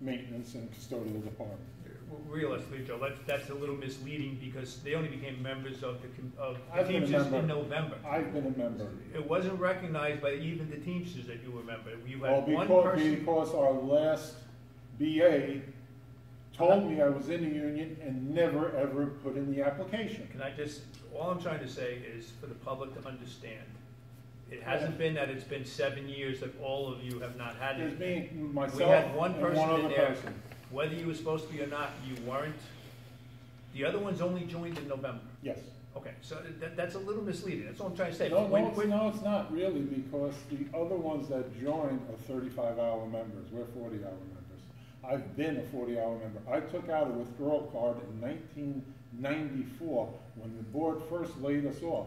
maintenance and custodial department. Realistically, Joe, that's a little misleading because they only became members of the I've been a Teamsters member. in November. I've been a member. It wasn't recognized by even the Teamsters that you were a member. You Well, had one person. because our last BA told me I was in the union and never ever put in the application. Can I just, all I'm trying to say is for the public to understand. It hasn't been that it's been 7 years that all of you have not had There's it. me, myself, We had one and person one in other there. person. Whether you were supposed to be or not, you weren't. The other ones only joined in November. Yes. Okay, so that's a little misleading. That's all I'm trying to say. No, it's not really, because the other ones that joined are 35-hour members. We're 40-hour members. I've been a 40-hour member. I took out a withdrawal card in 1994 when the board first laid us off.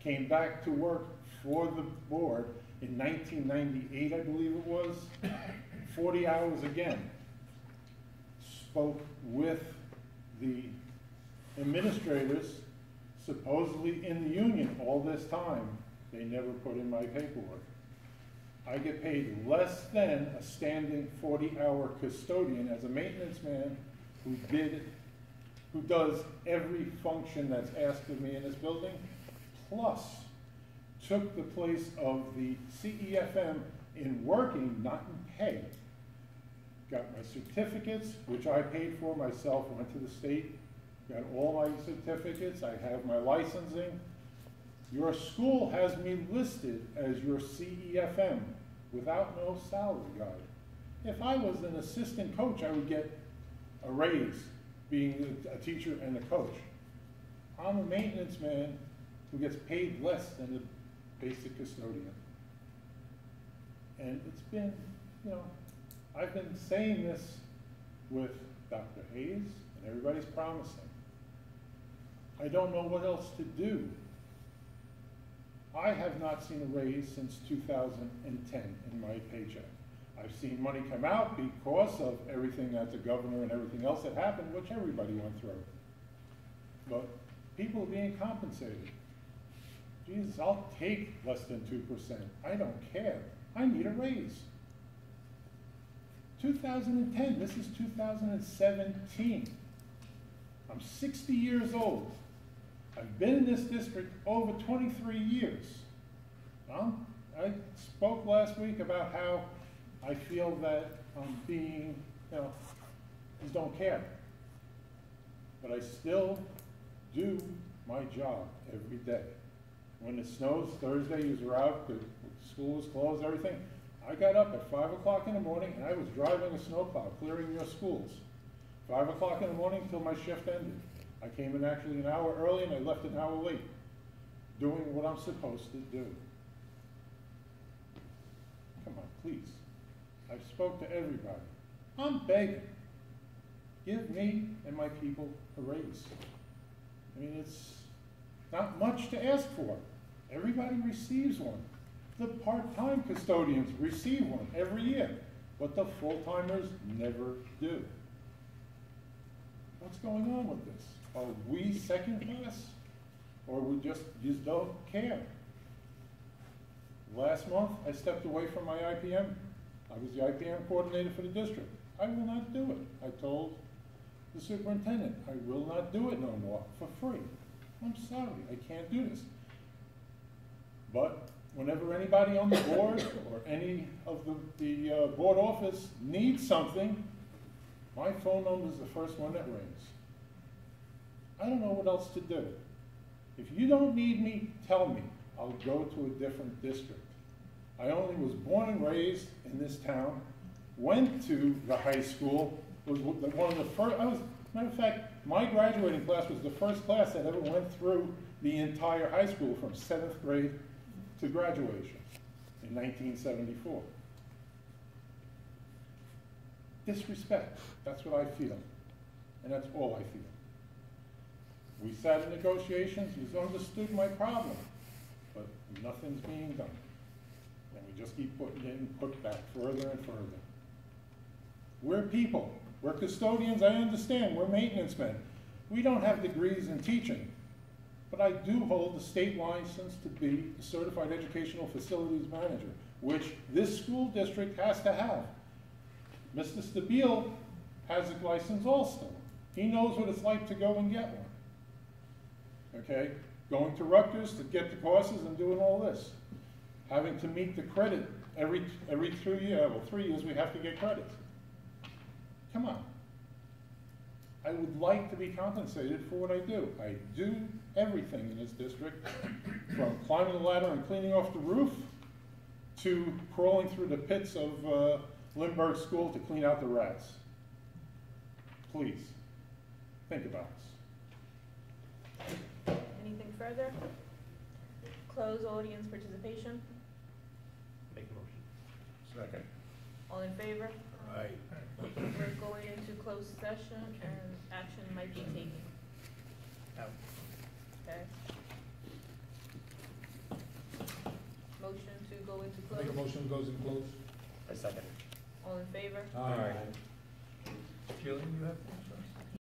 Came back to work for the board in 1998, I believe it was. 40 hours again. Spoke with the administrators, supposedly in the union all this time. They never put in my paperwork. I get paid less than a standing 40-hour custodian as a maintenance man who does every function that's asked of me in this building, plus took the place of the CEFM in working, not in pay. Got my certificates, which I paid for myself, went to the state, got all my certificates, I have my licensing. Your school has me listed as your CEFM without no salary guide. If I was an assistant coach, I would get a raise being a teacher and a coach. I'm a maintenance man who gets paid less than a basic custodian. And it's been, you know, I've been saying this with Dr. Hayes, and everybody's promising. I don't know what else to do. I have not seen a raise since 2010 in my paycheck. I've seen money come out because of everything that the governor and everything else that happened, which everybody went through. But people are being compensated. Jesus, I'll take less than 2%. I don't care. I need a raise. 2010, this is 2017. I'm 60 years old. I've been in this district over 23 years. I spoke last week about how I feel that I'm being, you know, just don't care. But I still do my job every day. When it snows, Thursday, you were out, the school was closed, everything. I got up at 5 o'clock in the morning and I was driving a snowplow, clearing your schools. 5 o'clock in the morning until my shift ended. I came in actually an hour early and I left an hour late, doing what I'm supposed to do. Come on, please. I've spoke to everybody. I'm begging. Give me and my people a raise. I mean, it's not much to ask for. Everybody receives one. The part-time custodians receive one every year, but the full-timers never do. What's going on with this? Are we second class? Or we just don't care? Last month, I stepped away from my IPM. I was the IPM coordinator for the district. I will not do it. I told the superintendent, I will not do it no more for free. I'm sorry, I can't do this. But whenever anybody on the board or any of the board office needs something, my phone number is the first one that rings. I don't know what else to do. If you don't need me, tell me. I'll go to a different district. I only was born and raised in this town, went to the high school, was one of the first, matter of fact, my graduating class was the first class that ever went through the entire high school from 7th grade to graduation in 1974. Disrespect, that's what I feel, and that's all I feel. We sat in negotiations, you understood my problem, but nothing's being done. And we just keep getting put back further and further. We're people, we're custodians, I understand, we're maintenance men. We don't have degrees in teaching, but I do hold the state license to be a certified educational facilities manager, which this school district has to have. Mr. Stabile has a license also. He knows what it's like to go and get one. Okay? Going to Rutgers to get the courses and doing all this. Having to meet the credit every 3 years we have to get credits. Come on. I would like to be compensated for what I do. I do everything in this district, from climbing the ladder and cleaning off the roof to crawling through the pits of Lindbergh School to clean out the rats. Please, think about this. Anything further? Close audience participation. Make a motion. Second. All in favor? Right. We're going into closed session and action might be taken. Out. Okay? Motion to go into Make a closed. motion goes in close. A second. All in favor? Aye. Julian, you have things?